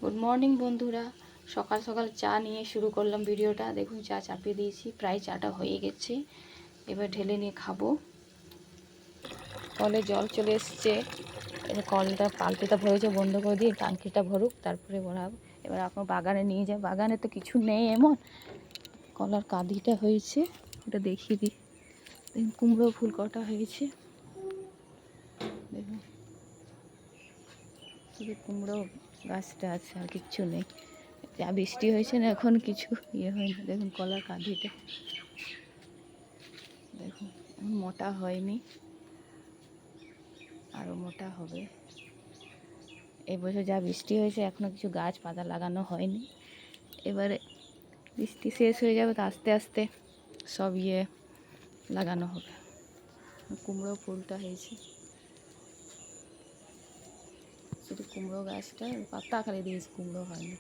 Good morning বন্ধুরা। সকাল সকাল চা নিয়ে শুরু করলাম ভিডিওটা। দেখুন চা চাপিয়ে দিয়েছি, প্রায় চাটা হয়ে গেছে। এবার ঢেলে নিয়ে খাবো। কলে জল চলে এসছে, এবার কলটা পাল্টিটা ভরেছে, বন্ধ করে দিয়ে টাঙ্কিটা ভরুক, তারপরে ভরাবো। এবার আপনার বাগানে নিয়ে যায়, বাগানে তো কিছু নেই এমন। কলার কাঁদিটা হয়েছে, ওটা দেখিয়ে দিই। দেখুন কুমড়ো ফুল কটা হয়েছে, দেখুন শুধু কুমড়ো গাছটা আছে, আর কিচ্ছু নেই। যা বৃষ্টি হয়েছে না, এখন কিছু ইয়ে হয়নি। দেখুন কলার কাঁধিটা দেখুন, মোটা হয়নি, আরও মোটা হবে। এবছর যা বৃষ্টি হয়েছে, এখনও কিছু গাছ পাতা লাগানো হয়নি। এবারে বৃষ্টি শেষ হয়ে যাবে, তো আস্তে আস্তে সব লাগানো হবে। কুমড়ো ফুলটা হয়েছে, শুধু কুমড়ো গাছটা পাতা খালি দিয়েছে, কুমড়ো হয়নি।